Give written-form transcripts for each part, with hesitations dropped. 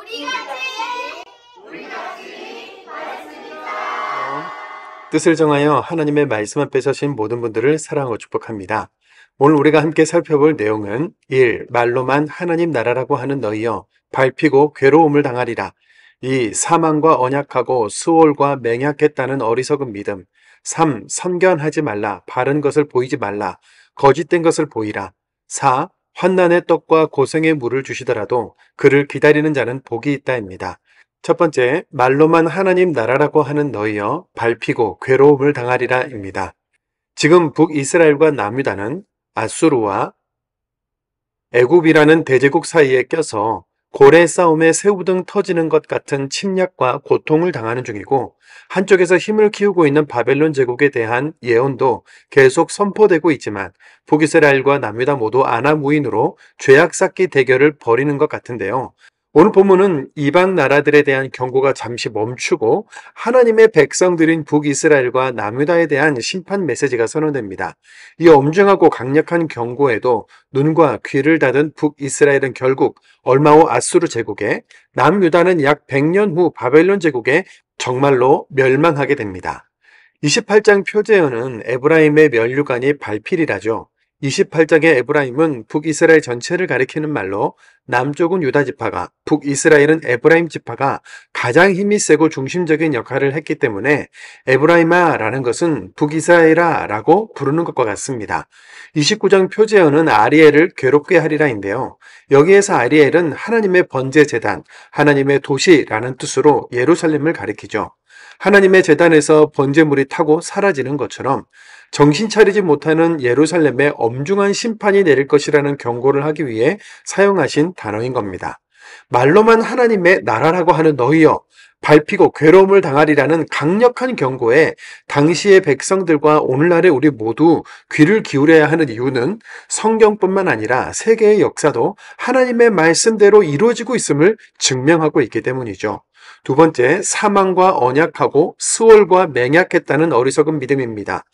우리같이 바랬습니다. 뜻을 정하여 하나님의 말씀 앞에 서신 모든 분들을 사랑하고 축복합니다. 오늘 우리가 함께 살펴볼 내용은 1. 말로만 하나님 나라라고 하는 너희여 밟히고 괴로움을 당하리라. 2. 사망과 언약하고 수월과 맹약했다는 어리석은 믿음. 3. 선견하지 말라. 바른 것을 보이지 말라. 거짓된 것을 보이라. 4. 환난의 떡과 고생의 물을 주시더라도 그를 기다리는 자는 복이 있다입니다. 첫 번째, 말로만 하나님 나라라고 하는 너희여 밟히고 괴로움을 당하리라입니다. 지금 북이스라엘과 남유다는 아수르와 애굽이라는 대제국 사이에 껴서 고래 싸움에 새우등 터지는 것 같은 침략과 고통을 당하는 중이고, 한쪽에서 힘을 키우고 있는 바벨론 제국에 대한 예언도 계속 선포되고 있지만 북이스라엘과 남유다 모두 아나무인으로 죄악 쌓기 대결을 벌이는 것 같은데요. 오늘 본문은 이방 나라들에 대한 경고가 잠시 멈추고 하나님의 백성들인 북이스라엘과 남유다에 대한 심판 메시지가 선언됩니다. 이 엄중하고 강력한 경고에도 눈과 귀를 닫은 북이스라엘은 결국 얼마 후 아수르 제국에, 남유다는 약 100년 후 바벨론 제국에 정말로 멸망하게 됩니다. 28장 표제어는 에브라임의 면류관이 발필이라죠. 28장의 에브라임은 북이스라엘 전체를 가리키는 말로 남쪽은 유다 지파가, 북이스라엘은 에브라임 지파가 가장 힘이 세고 중심적인 역할을 했기 때문에 에브라임아라는 것은 북이스라엘아라고 부르는 것과 같습니다. 29장 표제어는 아리엘을 괴롭게 하리라인데요. 여기에서 아리엘은 하나님의 번제 제단, 하나님의 도시라는 뜻으로 예루살렘을 가리키죠. 하나님의 제단에서 번제물이 타고 사라지는 것처럼 정신 차리지 못하는 예루살렘에 엄중한 심판이 내릴 것이라는 경고를 하기 위해 사용하신 단어인 겁니다. 말로만 하나님의 나라라고 하는 너희여 밟히고 괴로움을 당하리라는 강력한 경고에 당시의 백성들과 오늘날의 우리 모두 귀를 기울여야 하는 이유는 성경뿐만 아니라 세계의 역사도 하나님의 말씀대로 이루어지고 있음을 증명하고 있기 때문이죠. 두 번째, 사망과 언약하고 수월과 맹약했다는 어리석은 믿음입니다.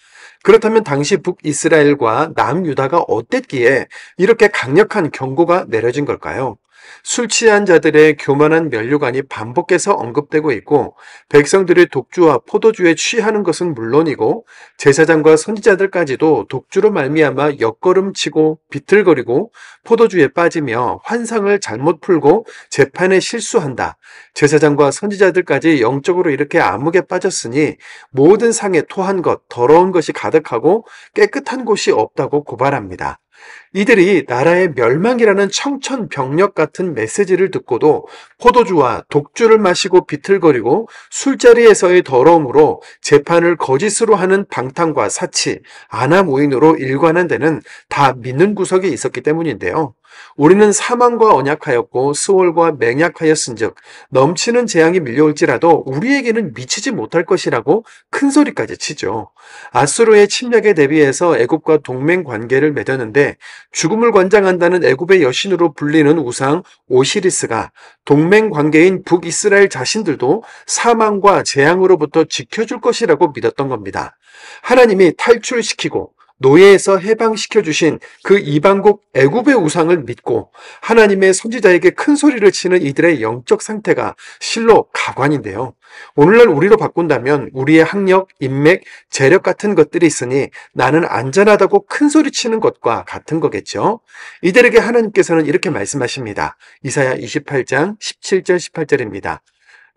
그렇다면 당시 북이스라엘과 남유다가 어땠기에 이렇게 강력한 경고가 내려진 걸까요? 술 취한 자들의 교만한 면류관이 반복해서 언급되고 있고, 백성들이 독주와 포도주에 취하는 것은 물론이고 제사장과 선지자들까지도 독주로 말미암아 옆걸음치고 비틀거리고 포도주에 빠지며 환상을 잘못 풀고 재판에 실수한다. 제사장과 선지자들까지 영적으로 이렇게 암흑에 빠졌으니 모든 상에 토한 것, 더러운 것이 가득하고 깨끗한 곳이 없다고 고발합니다. 이들이 나라의 멸망이라는 청천벽력 같은 메시지를 듣고도 포도주와 독주를 마시고 비틀거리고 술자리에서의 더러움으로 재판을 거짓으로 하는 방탕과 사치, 아나무인으로 일관한 데는 다 믿는 구석이 있었기 때문인데요. 우리는 사망과 언약하였고 수월과 맹약하였은즉 넘치는 재앙이 밀려올지라도 우리에게는 미치지 못할 것이라고 큰 소리까지 치죠. 아수르의 침략에 대비해서 애굽과 동맹 관계를 맺었는데 죽음을 관장한다는 애굽의 여신으로 불리는 우상 오시리스가 동맹 관계인 북이스라엘 자신들도 사망과 재앙으로부터 지켜줄 것이라고 믿었던 겁니다. 하나님이 탈출시키고 노예에서 해방시켜 주신 그 이방국 애굽의 우상을 믿고 하나님의 선지자에게 큰 소리를 치는 이들의 영적 상태가 실로 가관인데요. 오늘날 우리로 바꾼다면 우리의 학력, 인맥, 재력 같은 것들이 있으니 나는 안전하다고 큰 소리 치는 것과 같은 거겠죠. 이들에게 하나님께서는 이렇게 말씀하십니다. 이사야 28장 17절 18절입니다.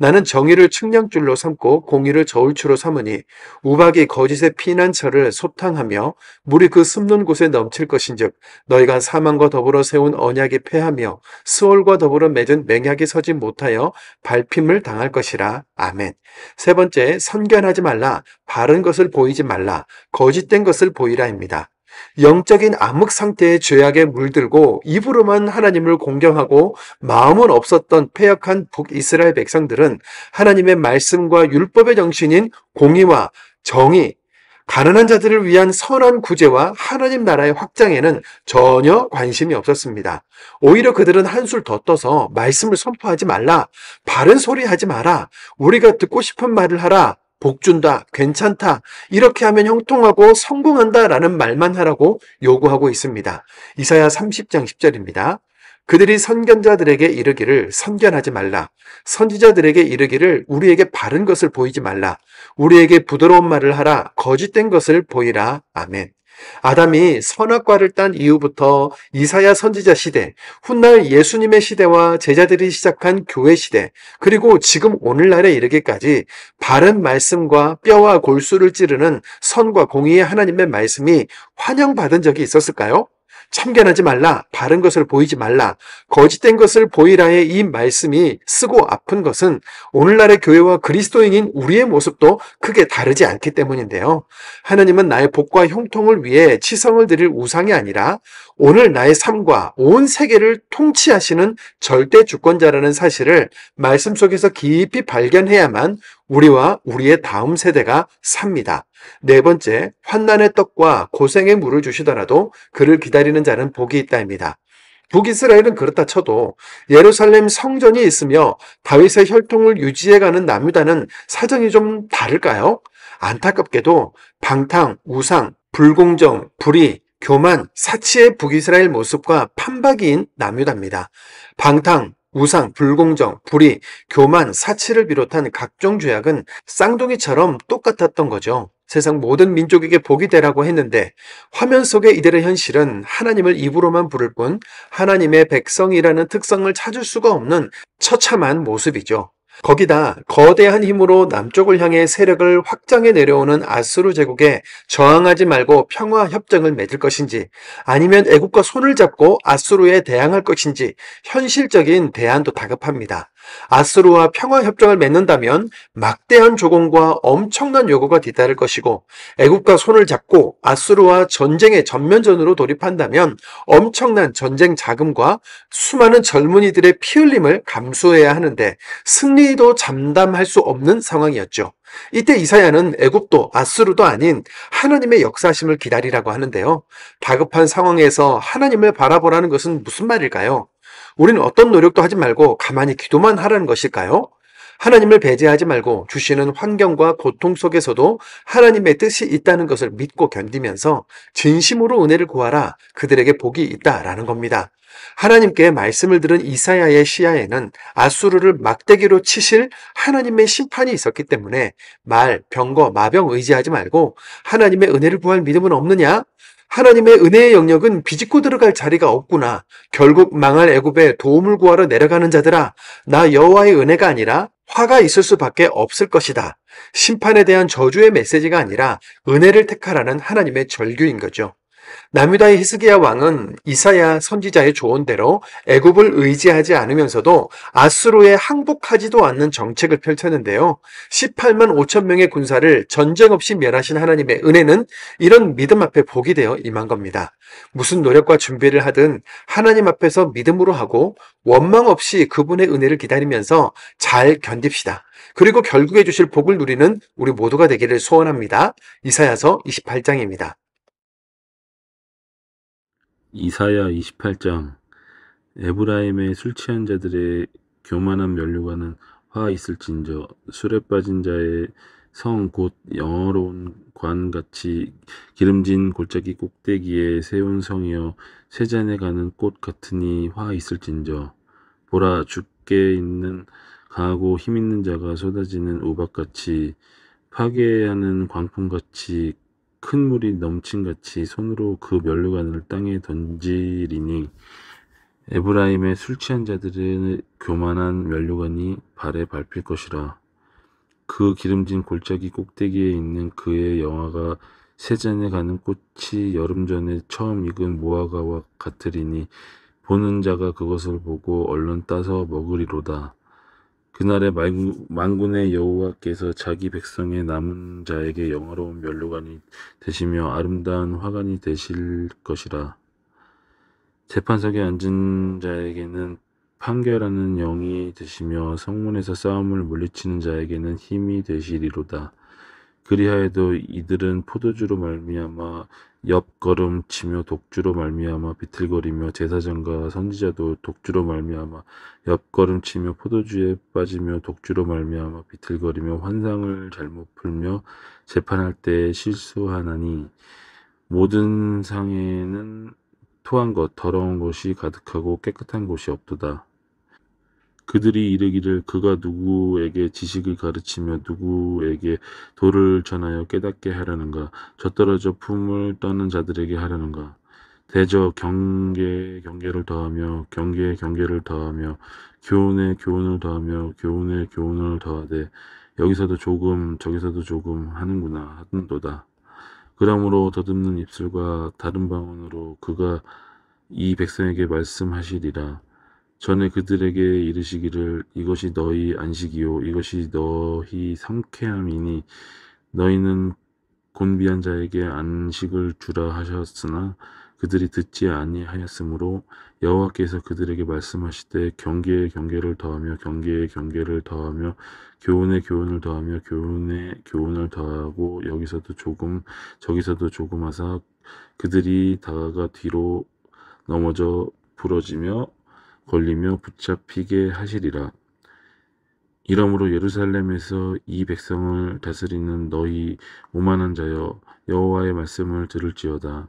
나는 정의를 측량줄로 삼고 공의를 저울추로 삼으니 우박이 거짓의 피난처를 소탕하며 물이 그 숨는 곳에 넘칠 것인즉 너희가 사망과 더불어 세운 언약이 패하며 스올과 더불어 맺은 맹약이 서지 못하여 밟힘을 당할 것이라. 아멘. 세 번째, 선견하지 말라. 바른 것을 보이지 말라. 거짓된 것을 보이라입니다. 영적인 암흑 상태의 죄악에 물들고 입으로만 하나님을 공경하고 마음은 없었던 패역한 북이스라엘 백성들은 하나님의 말씀과 율법의 정신인 공의와 정의, 가난한 자들을 위한 선한 구제와 하나님 나라의 확장에는 전혀 관심이 없었습니다. 오히려 그들은 한술 더 떠서 말씀을 선포하지 말라, 바른 소리 하지 마라, 우리가 듣고 싶은 말을 하라, 복 준다, 괜찮다, 이렇게 하면 형통하고 성공한다 라는 말만 하라고 요구하고 있습니다. 이사야 30장 10절입니다. 그들이 선견자들에게 이르기를 선견하지 말라. 선지자들에게 이르기를 우리에게 바른 것을 보이지 말라. 우리에게 부드러운 말을 하라. 거짓된 것을 보이라. 아멘. 아담이 선악과를 딴 이후부터 이사야 선지자 시대, 훗날 예수님의 시대와 제자들이 시작한 교회 시대, 그리고 지금 오늘날에 이르기까지 바른 말씀과 뼈와 골수를 찌르는 선과 공의의 하나님의 말씀이 환영받은 적이 있었을까요? 참견하지 말라, 바른 것을 보이지 말라, 거짓된 것을 보이라의 이 말씀이 쓰고 아픈 것은 오늘날의 교회와 그리스도인인 우리의 모습도 크게 다르지 않기 때문인데요. 하나님은 나의 복과 형통을 위해 치성을 드릴 우상이 아니라 오늘 나의 삶과 온 세계를 통치하시는 절대 주권자라는 사실을 말씀 속에서 깊이 발견해야만 우리와 우리의 다음 세대가 삽니다. 네 번째, 환난의 떡과 고생의 물을 주시더라도 그를 기다리는 자는 복이 있다입니다. 북이스라엘은 그렇다 쳐도 예루살렘 성전이 있으며 다윗의 혈통을 유지해가는 남유다는 사정이 좀 다를까요? 안타깝게도 방탕, 우상, 불공정, 불의, 교만, 사치의 북이스라엘 모습과 판박이인 남유다입니다. 방탕, 우상, 불공정, 불의, 교만, 사치를 비롯한 각종 죄악은 쌍둥이처럼 똑같았던 거죠. 세상 모든 민족에게 복이 되라고 했는데 화면 속의 이들의 현실은 하나님을 입으로만 부를 뿐 하나님의 백성이라는 특성을 찾을 수가 없는 처참한 모습이죠. 거기다 거대한 힘으로 남쪽을 향해 세력을 확장해 내려오는 아수르 제국에 저항하지 말고 평화 협정을 맺을 것인지 아니면 애국과 손을 잡고 아수르에 대항할 것인지 현실적인 대안도 다급합니다. 아수르와 평화 협정을 맺는다면 막대한 조공과 엄청난 요구가 뒤따를 것이고 애국과 손을 잡고 아수르와 전쟁의 전면전으로 돌입한다면 엄청난 전쟁 자금과 수많은 젊은이들의 피 흘림을 감수해야 하는데 승리도 장담할 수 없는 상황이었죠. 이때 이사야는 애굽도 아수르도 아닌 하나님의 역사하심을 기다리라고 하는데요. 다급한 상황에서 하나님을 바라보라는 것은 무슨 말일까요? 우리는 어떤 노력도 하지 말고 가만히 기도만 하라는 것일까요? 하나님을 배제하지 말고 주시는 환경과 고통 속에서도 하나님의 뜻이 있다는 것을 믿고 견디면서 진심으로 은혜를 구하라, 그들에게 복이 있다라는 겁니다. 하나님께 말씀을 들은 이사야의 시야에는 아수르를 막대기로 치실 하나님의 심판이 있었기 때문에 말, 병거, 마병 의지하지 말고 하나님의 은혜를 구할 믿음은 없느냐? 하나님의 은혜의 영역은 비집고 들어갈 자리가 없구나. 결국 망할 애굽에 도움을 구하러 내려가는 자들아, 나 여호와의 은혜가 아니라 화가 있을 수밖에 없을 것이다. 심판에 대한 저주의 메시지가 아니라 은혜를 택하라는 하나님의 절규인 거죠. 남유다의 히스기야 왕은 이사야 선지자의 조언대로 애굽을 의지하지 않으면서도 아수르에 항복하지도 않는 정책을 펼쳤는데요. 18만 5천 명의 군사를 전쟁 없이 멸하신 하나님의 은혜는 이런 믿음 앞에 복이 되어 임한 겁니다. 무슨 노력과 준비를 하든 하나님 앞에서 믿음으로 하고 원망 없이 그분의 은혜를 기다리면서 잘 견딥시다. 그리고 결국에 주실 복을 누리는 우리 모두가 되기를 소원합니다. 이사야서 28장입니다. 이사야 28장. 에브라임의 술 취한 자들의 교만한 면류관은 화 있을진저 술에 빠진 자의 성 곧 영어로운 관같이 기름진 골짜기 꼭대기에 세운 성이여 쇠잔에 가는 꽃 같으니 화 있을진저. 보라, 죽게 있는 강하고 힘있는 자가 쏟아지는 우박같이 파괴하는 광풍같이 큰 물이 넘친같이 손으로 그 면류관을 땅에 던지리니 에브라임의 술 취한 자들의 교만한 면류관이 발에 밟힐 것이라. 그 기름진 골짜기 꼭대기에 있는 그의 영화가 세잔에 가는 꽃이 여름 전에 처음 익은 무화과와 같으리니 보는 자가 그것을 보고 얼른 따서 먹으리로다. 그날에 만군의 여호와께서 자기 백성의 남은 자에게 영화로운 면류관이 되시며 아름다운 화관이 되실 것이라. 재판석에 앉은 자에게는 판결하는 영이 되시며 성문에서 싸움을 물리치는 자에게는 힘이 되시리로다. 그리하여도 이들은 포도주로 말미암아 옆걸음치며 독주로 말미암아 비틀거리며 제사장과 선지자도 독주로 말미암아 옆걸음치며 포도주에 빠지며 독주로 말미암아 비틀거리며 환상을 잘못 풀며 재판할 때 실수하나니 모든 상에는 토한 것 더러운 것이 가득하고 깨끗한 곳이 없도다. 그들이 이르기를 그가 누구에게 지식을 가르치며 누구에게 도를 전하여 깨닫게 하려는가? 젖떨어져 품을 떠는 자들에게 하려는가? 대저 경계에 경계를 더하며 경계에 경계를 더하며 교훈에 교훈을 더하며 교훈에 교훈을 더하되 여기서도 조금 저기서도 조금 하는구나 하는도다. 그러므로 더듬는 입술과 다른 방언으로 그가 이 백성에게 말씀하시리라. 전에 그들에게 이르시기를 이것이 너희 안식이요 이것이 너희 상쾌함이니 너희는 곤비한 자에게 안식을 주라 하셨으나 그들이 듣지 아니하였으므로 여호와께서 그들에게 말씀하시되 경계에 경계를 더하며 경계에 경계를 더하며 교훈에 교훈을 더하며 교훈에 교훈을 더하고 여기서도 조금 저기서도 조금 하사 그들이 다가가 뒤로 넘어져 부러지며 걸리며 붙잡히게 하시리라. 이러므로 예루살렘에서 이 백성을 다스리는 너희 오만한 자여 여호와의 말씀을 들을지어다.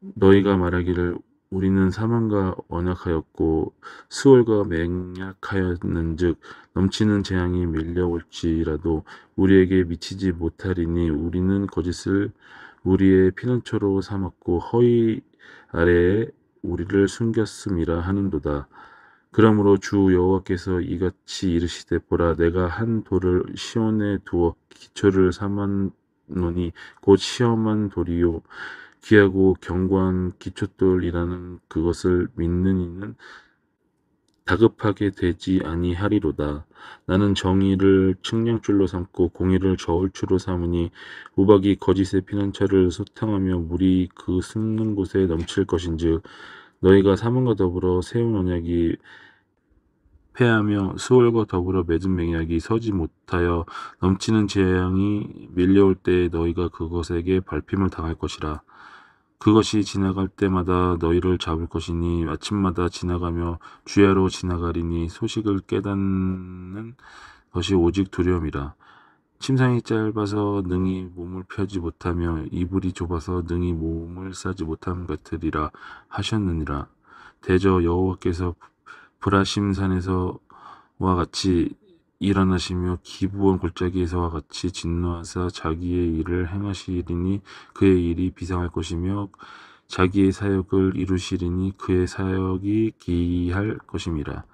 너희가 말하기를 우리는 사망과 언약하였고 수월과 맹약하였는즉 넘치는 재앙이 밀려올지라도 우리에게 미치지 못하리니 우리는 거짓을 우리의 피난처로 삼았고 허위 아래에 우리를 숨겼음이라 하는도다. 그러므로 주 여호와께서 이같이 이르시되 보라 내가 한 돌을 시온에 두어 기초를 삼았노니 곧 시험한 돌이요 귀하고 견고한 기초돌이라는 그것을 믿는 이는 다급하게 되지 아니하리로다. 나는 정의를 측량줄로 삼고 공의를 저울추로 삼으니 우박이 거짓의 피난처를 소탕하며 물이 그 숨는 곳에 넘칠 것인즉 너희가 사문과 더불어 세운 언약이 패하며 수월과 더불어 맺은 맹약이 서지 못하여 넘치는 재앙이 밀려올 때에 너희가 그것에게 밟힘을 당할 것이라. 그것이 지나갈 때마다 너희를 잡을 것이니 아침마다 지나가며 주야로 지나가리니 소식을 깨닫는 것이 오직 두려움이라. 침상이 짧아서 능히 몸을 펴지 못하며 이불이 좁아서 능히 몸을 싸지 못함 같으리라 하셨느니라. 대저 여호와께서 브라심산에서와 같이 일어나시며 기브온 골짜기에서와 같이 진노하사 자기의 일을 행하시리니 그의 일이 비상할 것이며 자기의 사역을 이루시리니 그의 사역이 기이할 것임이라.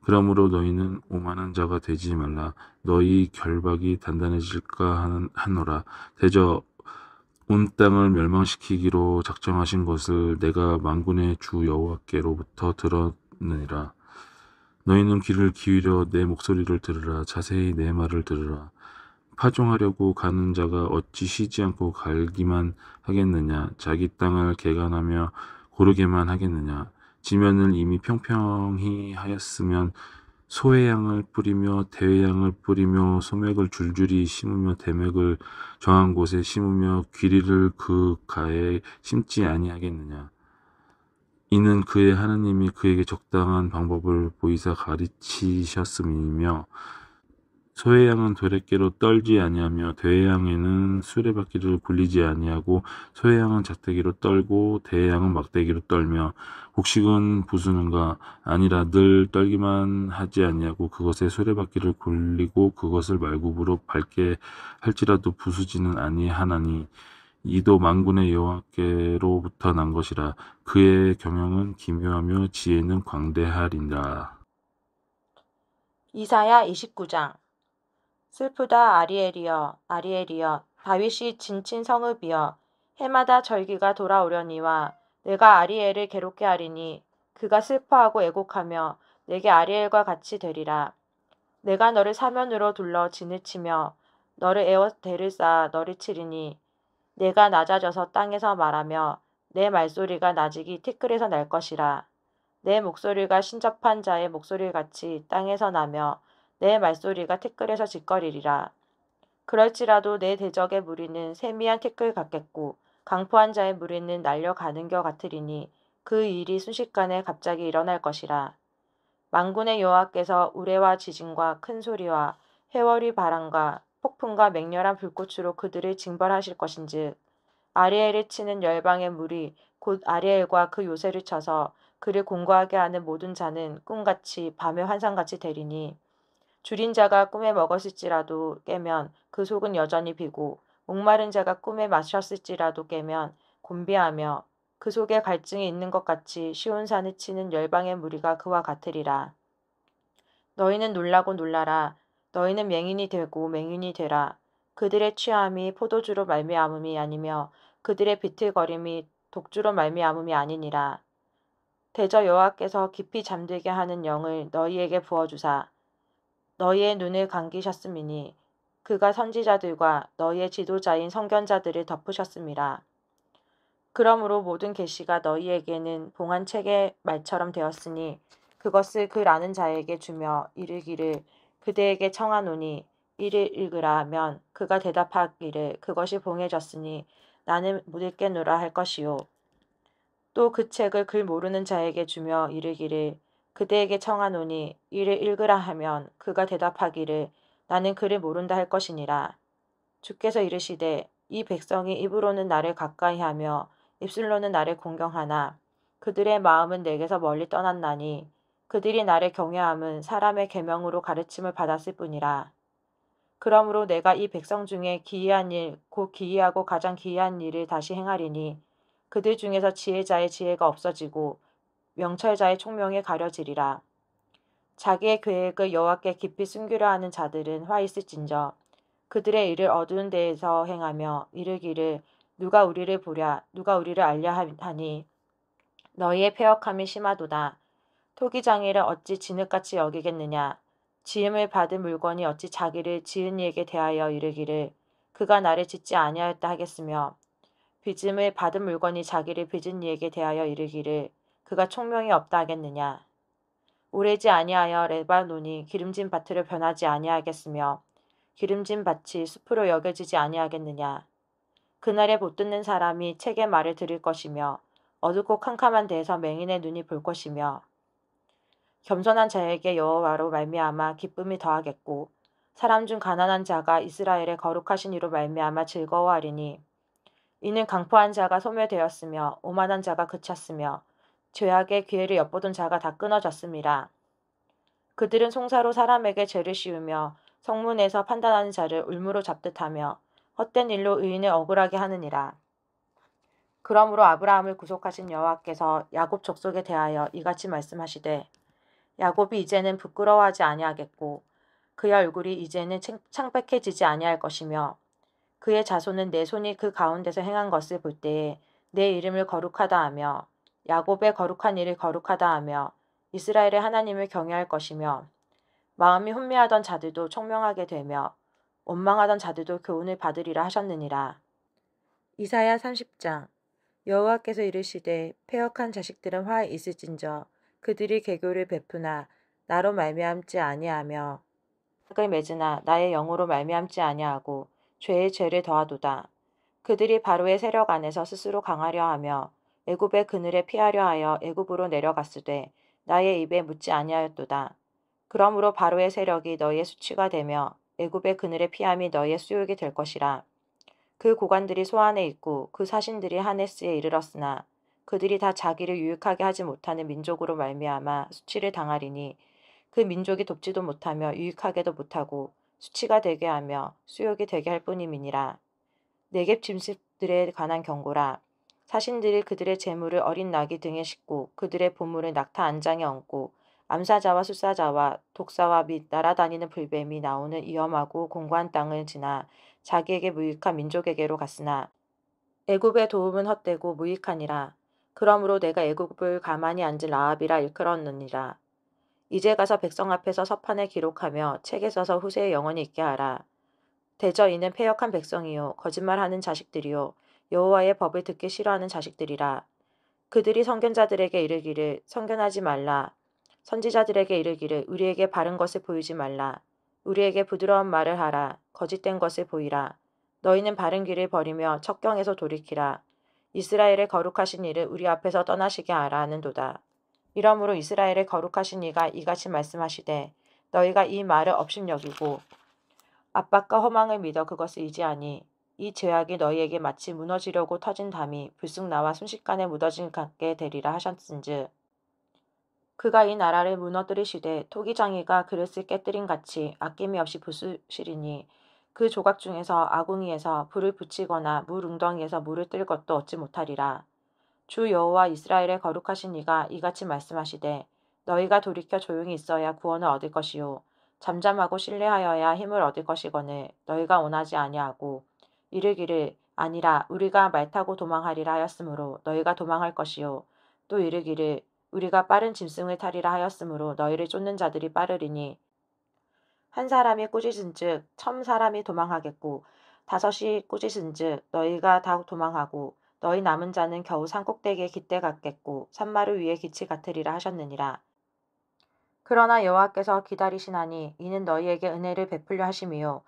그러므로 너희는 오만한 자가 되지 말라. 너희 결박이 단단해질까 하노라. 대저 온 땅을 멸망시키기로 작정하신 것을 내가 만군의 주 여호와께로부터 들었느니라. 너희는 귀를 기울여 내 목소리를 들으라. 자세히 내 말을 들으라. 파종하려고 가는 자가 어찌 쉬지 않고 갈기만 하겠느냐. 자기 땅을 개간하며 고르게만 하겠느냐. 지면을 이미 평평히 하였으면 소회양을 뿌리며 대회양을 뿌리며 소맥을 줄줄이 심으며 대맥을 정한 곳에 심으며 귀리를 그 가에 심지 아니하겠느냐. 이는 그의 하나님이 그에게 적당한 방법을 보이사 가르치셨음이며 소회양은 도랫개로 떨지 아니하며 대회양에는 수레바퀴를 굴리지 아니하고 소회양은 작대기로 떨고 대회양은 막대기로 떨며 곡식은 부수는가 아니라 늘 떨기만 하지 아니하고 그것에 수레바퀴를 굴리고 그것을 말굽으로 밟게 할지라도 부수지는 아니하나니 이도 만군의 여호와께로부터 난 것이라. 그의 경영은 기묘하며 지혜는 광대하리라. 이사야 29장. 슬프다 아리엘이여 아리엘이여 다윗이 진친 성읍이여 해마다 절기가 돌아오려니와 내가 아리엘을 괴롭게 하리니 그가 슬퍼하고 애곡하며 내게 아리엘과 같이 되리라. 내가 너를 사면으로 둘러 진을 치며 너를 에워 대를 쌓아 너를 치리니 내가 낮아져서 땅에서 말하며 내 말소리가 나직이 티끌에서 날 것이라. 내 목소리가 신접한 자의 목소리같이 땅에서 나며 내 말소리가 티끌에서 짓거리리라. 그럴지라도 내 대적의 무리는 세미한 티끌 같겠고 강포한 자의 무리는 날려가는 것 같으리니 그 일이 순식간에 갑자기 일어날 것이라. 만군의 여호와께서 우레와 지진과 큰 소리와 해월이 바람과 폭풍과 맹렬한 불꽃으로 그들을 징벌하실 것인즉 아리엘을 치는 열방의 무리 곧 아리엘과 그 요새를 쳐서 그를 공고하게 하는 모든 자는 꿈같이 밤의 환상같이 되리니 줄인 자가 꿈에 먹었을지라도 깨면 그 속은 여전히 비고 목마른 자가 꿈에 마셨을지라도 깨면 곤비하며 그 속에 갈증이 있는 것 같이 시온산을 치는 열방의 무리가 그와 같으리라. 너희는 놀라고 놀라라. 너희는 맹인이 되고 맹인이 되라. 그들의 취함이 포도주로 말미암음이 아니며 그들의 비틀거림이 독주로 말미암음이 아니니라. 대저 여호와께서 깊이 잠들게 하는 영을 너희에게 부어주사 너희의 눈을 감기셨음이니 그가 선지자들과 너희의 지도자인 선견자들을 덮으셨음이라. 그러므로 모든 계시가 너희에게는 봉한 책의 말처럼 되었으니 그것을 글 아는 자에게 주며 이르기를 그대에게 청하노니 이를 읽으라 하면 그가 대답하기를 그것이 봉해졌으니 나는 못 읽겠노라 할 것이요. 또 그 책을 글 모르는 자에게 주며 이르기를 그대에게 청하노니 이를 읽으라 하면 그가 대답하기를 나는 글을 모른다 할 것이니라. 주께서 이르시되 이 백성이 입으로는 나를 가까이하며 입술로는 나를 공경하나 그들의 마음은 내게서 멀리 떠났나니 그들이 나를 경외함은 사람의 계명으로 가르침을 받았을 뿐이라. 그러므로 내가 이 백성 중에 기이한 일, 곧 기이하고 가장 기이한 일을 다시 행하리니 그들 중에서 지혜자의 지혜가 없어지고 명철자의 총명이 가려지리라. 자기의 계획을 여호와께 깊이 숨기려 하는 자들은 화 있을진저 그들의 일을 어두운 데에서 행하며 이르기를 누가 우리를 보랴 누가 우리를 알랴 하니 너희의 패역함이 심하도다. 토기장이를 어찌 진흙같이 여기겠느냐. 지음을 받은 물건이 어찌 자기를 지은 이에게 대하여 이르기를 그가 나를 짓지 아니하였다 하겠으며 빚음을 받은 물건이 자기를 빚은 이에게 대하여 이르기를 그가 총명이 없다 하겠느냐. 오래지 아니하여 레바논이 기름진 밭으로 변하지 아니하겠으며 기름진 밭이 숲으로 여겨지지 아니하겠느냐. 그날에 못 듣는 사람이 책의 말을 들을 것이며 어둡고 캄캄한 데에서 맹인의 눈이 볼 것이며 겸손한 자에게 여호와로 말미암아 기쁨이 더하겠고 사람 중 가난한 자가 이스라엘의 거룩하신 이로 말미암아 즐거워하리니 이는 강포한 자가 소멸되었으며 오만한 자가 그쳤으며 죄악의 기회를 엿보던 자가 다 끊어졌음이라. 그들은 송사로 사람에게 죄를 씌우며 성문에서 판단하는 자를 울무로 잡듯 하며 헛된 일로 의인을 억울하게 하느니라. 그러므로 아브라함을 구속하신 여호와께서 야곱 족속에 대하여 이같이 말씀하시되 야곱이 이제는 부끄러워하지 아니하겠고 그의 얼굴이 이제는 창백해지지 아니할 것이며 그의 자손은 내 손이 그 가운데서 행한 것을 볼 때에 내 이름을 거룩하다 하며 야곱의 거룩한 일을 거룩하다 하며 이스라엘의 하나님을 경외할 것이며 마음이 혼미하던 자들도 총명하게 되며 원망하던 자들도 교훈을 받으리라 하셨느니라. 이사야 30장 여호와께서 이르시되 패역한 자식들은 화 있을진저 그들이 개교를 베푸나 나로 말미암지 아니하며 을 맺으나 나의 영으로 말미암지 아니하고 죄의 죄를 더하도다. 그들이 바로의 세력 안에서 스스로 강하려 하며 애굽의 그늘에 피하려 하여 애굽으로 내려갔으되 나의 입에 묻지 아니하였도다. 그러므로 바로의 세력이 너희의 수치가 되며 애굽의 그늘에 피함이 너희의 수욕이 될 것이라. 그 고관들이 소안에 있고 그 사신들이 하네스에 이르렀으나 그들이 다 자기를 유익하게 하지 못하는 민족으로 말미암아 수치를 당하리니 그 민족이 돕지도 못하며 유익하게도 못하고 수치가 되게 하며 수욕이 되게 할 뿐임이니라. 네겝 짐승들에 관한 경고라. 사신들이 그들의 재물을 어린 나귀 등에 싣고 그들의 보물을 낙타 안장에 얹고 암사자와 술사자와 독사와 및 날아다니는 불뱀이 나오는 위험하고 공고한 땅을 지나 자기에게 무익한 민족에게로 갔으나 애굽의 도움은 헛되고 무익하니라. 그러므로 내가 애굽을 가만히 앉을 라합이라 일컬었느니라. 이제 가서 백성 앞에서 서판에 기록하며 책에 써서 후세에 영원히 있게 하라. 대저 이는 패역한 백성이요 거짓말하는 자식들이요 여호와의 법을 듣기 싫어하는 자식들이라. 그들이 선견자들에게 이르기를 선견하지 말라. 선지자들에게 이르기를 우리에게 바른 것을 보이지 말라. 우리에게 부드러운 말을 하라. 거짓된 것을 보이라. 너희는 바른 길을 버리며 척경에서 돌이키라. 이스라엘의 거룩하신 이를 우리 앞에서 떠나시게 하라 하는도다. 이러므로 이스라엘의 거룩하신 이가 이같이 말씀하시되 너희가 이 말을 업신여기고 압박과 허망을 믿어 그것을 의지하니 이 죄악이 너희에게 마치 무너지려고 터진 담이 불쑥 나와 순식간에 무너진 같게 되리라 하셨은즉 그가 이 나라를 무너뜨리시되 토기장이가 그릇을 깨뜨린 같이 아낌이 없이 부수시리니 그 조각 중에서 아궁이에서 불을 붙이거나 물 웅덩이에서 물을 뜰 것도 얻지 못하리라. 주 여호와 이스라엘의 거룩하신 이가 이같이 말씀하시되 너희가 돌이켜 조용히 있어야 구원을 얻을 것이요 잠잠하고 신뢰하여야 힘을 얻을 것이거늘 너희가 원하지 아니하고 이르기를 아니라 우리가 말 타고 도망하리라 하였으므로 너희가 도망할 것이요 또 이르기를 우리가 빠른 짐승을 타리라 하였으므로 너희를 쫓는 자들이 빠르리니 한 사람이 꾸짖은즉 1000사람이 도망하겠고 5이 꾸짖은즉 너희가 다 도망하고 너희 남은 자는 겨우 산꼭대기에 깃대 같겠고 산마루 위에 기치 같으리라 하셨느니라. 그러나 여호와께서 기다리시나니 이는 너희에게 은혜를 베풀려 하심이요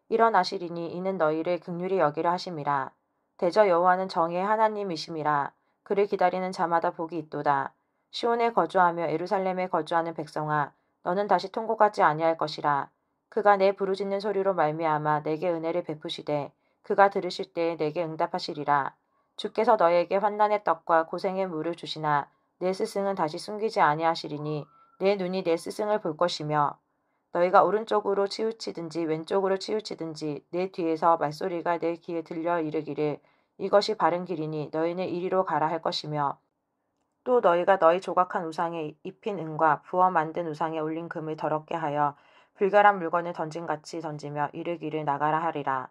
일어나시리니 이는 너희를 긍휼히 여기려 하심이라. 대저 여호와는 정의의 하나님이심이라. 그를 기다리는 자마다 복이 있도다. 시온에 거주하며 예루살렘에 거주하는 백성아 너는 다시 통곡하지 아니할 것이라. 그가 내 부르짖는 소리로 말미암아 내게 은혜를 베푸시되 그가 들으실 때에 내게 응답하시리라. 주께서 너희에게 환난의 떡과 고생의 물을 주시나 내 스승은 다시 숨기지 아니하시리니 내 눈이 내 스승을 볼 것이며 너희가 오른쪽으로 치우치든지 왼쪽으로 치우치든지 내 뒤에서 말소리가 내 귀에 들려 이르기를 이것이 바른 길이니 너희는 이리로 가라 할 것이며 또 너희가 너희 조각한 우상에 입힌 은과 부어 만든 우상에 올린 금을 더럽게 하여 불결한 물건을 던짐같이 던지며 이르기를 나가라 하리라.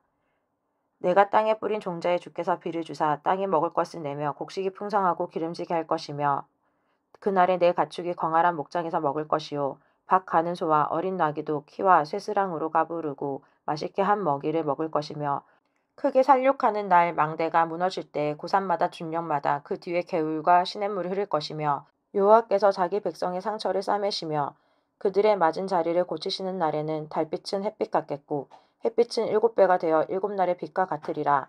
내가 땅에 뿌린 종자에 주께서 비를 주사 땅이 먹을 것을 내며 곡식이 풍성하고 기름지게 할 것이며 그날에 내 가축이 광활한 목장에서 먹을 것이요 밭 가는 소와 어린 나귀도 키와 쇠스랑으로 까부르고 맛있게 한 먹이를 먹을 것이며 크게 살육하는 날 망대가 무너질 때 고산마다 준령마다 그 뒤에 개울과 시냇물이 흐를 것이며 여호와께서 자기 백성의 상처를 싸매시며 그들의 맞은 자리를 고치시는 날에는 달빛은 햇빛 같겠고 햇빛은 7배가 되어 7날의 빛과 같으리라.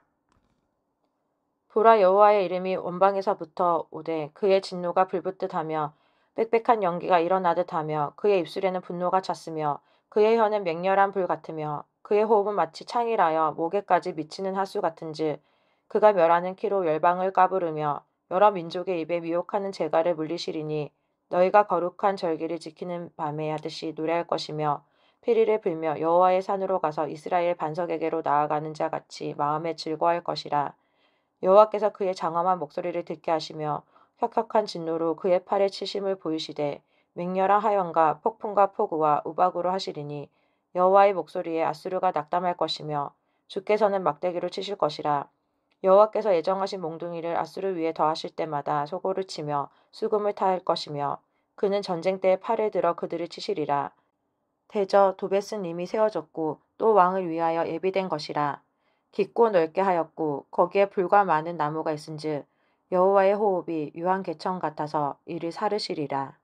보라 여호와의 이름이 원방에서부터 오되 그의 진노가 불붙듯 하며 빽빽한 연기가 일어나듯 하며 그의 입술에는 분노가 찼으며 그의 혀는 맹렬한 불 같으며 그의 호흡은 마치 창이라여 목에까지 미치는 하수 같은즉 그가 멸하는 키로 열방을 까부르며 여러 민족의 입에 미혹하는 재갈을 물리시리니 너희가 거룩한 절기를 지키는 밤에 하듯이 노래할 것이며 피리를 불며 여호와의 산으로 가서 이스라엘 반석에게로 나아가는 자 같이 마음에 즐거워할 것이라. 여호와께서 그의 장엄한 목소리를 듣게 하시며 혁혁한 진노로 그의 팔에 치심을 보이시되 맹렬한 하연과 폭풍과 폭우와 우박으로 하시리니 여호와의 목소리에 아수르가 낙담할 것이며 주께서는 막대기로 치실 것이라. 여호와께서 예정하신 몽둥이를 아수르 위에 더하실 때마다 소고를 치며 수금을 탈 것이며 그는 전쟁 때에 팔을 들어 그들을 치시리라. 대저 도벳은 이미 세워졌고 또 왕을 위하여 예비된 것이라. 깊고 넓게 하였고 거기에 불과 많은 나무가 있은즉 여호와의 호흡이 유한 개천 같아서 이를 사르시리라.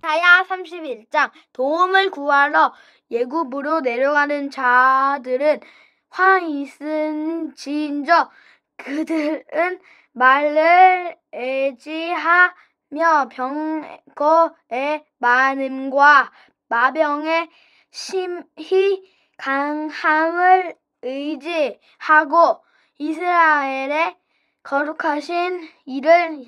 이사야 31장 도움을 구하러 예굽으로 내려가는 자들은 화 있은지인저 그들은 말을 애지하며 병거의 많음과 마병의 심히 강함을 의지하고 이스라엘의 거룩하신 이를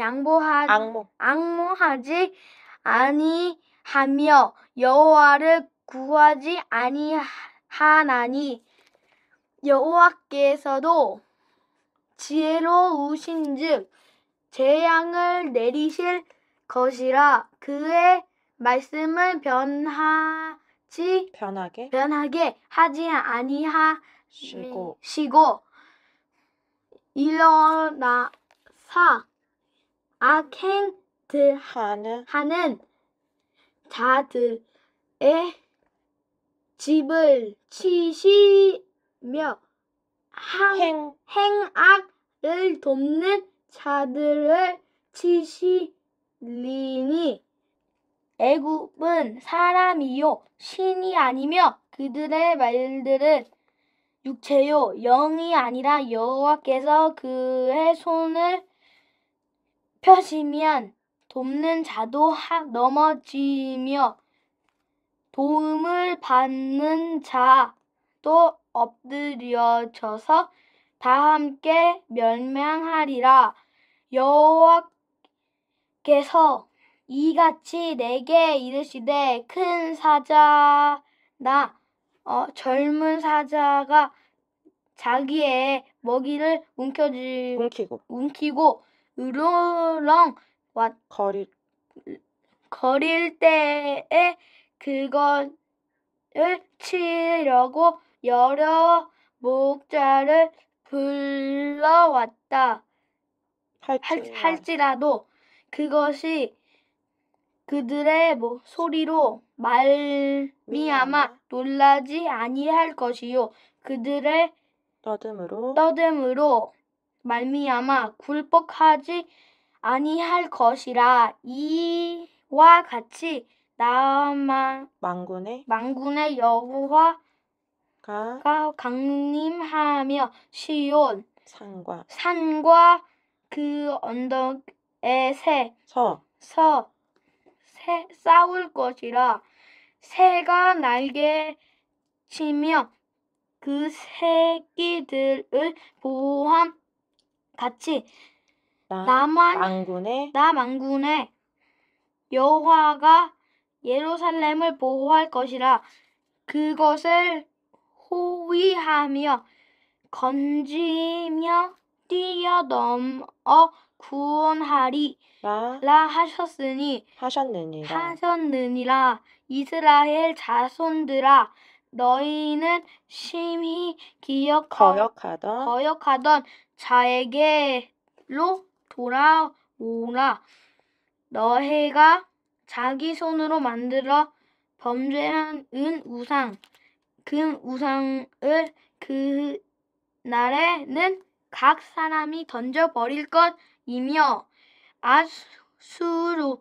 앙모하지 아니하며 여호와를 구하지 아니하나니 여호와께서도 지혜로우신즉 재앙을 내리실 것이라. 그의 말씀을 변하게 하지 아니하시고 일어나사 악행하는 자들의 집을 치시며 행악을 돕는 자들을 치시리니 애굽은 사람이요 신이 아니며 그들의 말들은 육체요 영이 아니라 여호와께서 그의 손을 펴시면 돕는 자도 넘어지며 도움을 받는 자도 엎드려져서 다 함께 멸망하리라. 여호와께서 이같이 내게 이르시되 큰 사자나 젊은 사자가 자기의 먹이를 움키고 으르렁 거릴 때에 그것을 치려고 여러 목자를 불러왔다 할지라도 그것이 그들의 소리로 말미암아 놀라지 아니할 것이요 그들의 떠듬으로 말미암아 굴복하지 아니할 것이라. 이와 같이 만군의 여호와가 강림하며 시온 산과 그 언덕에 서 싸울 것이라. 새가 날개 치며 그 새끼들을 보호함 같이 나 만군의 여호와가 예루살렘을 보호할 것이라. 그것을 호위하며 건지며 뛰어넘어 구원하리라 하셨느니라. 이스라엘 자손들아 너희는 심히 거역하던 자에게로 돌아오라. 너희가 자기 손으로 만들어 범죄한 그 우상을 그 날에는 각 사람이 던져버릴 것이며 아수르는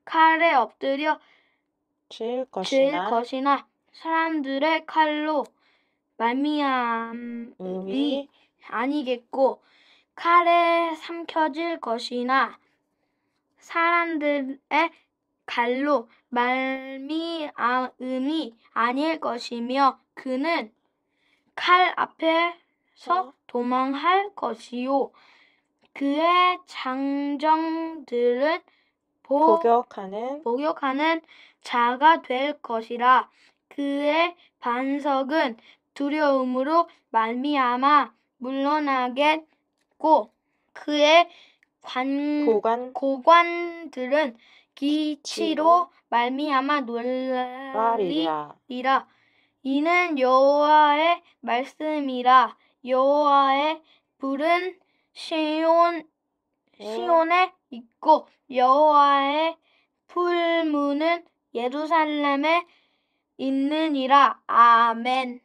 칼에 엎드려 질 것이나 사람들의 칼로 말미암이 아니겠고 칼에 삼켜질 것이나 사람들의 칼로 말미암이 아닐 것이며 그는 칼 앞에서 도망할 것이요 그의 장정들은 복역하는 자가 될 것이라. 그의 반석은 두려움으로 말미암아 물러나겠고 그의 고관들은 기치로 말미암아 놀라리라. 이는 여호와의 말씀이라. 여호와의 불은 시온에 있고 여호와의 풀무는 예루살렘에 있느니라. 아멘.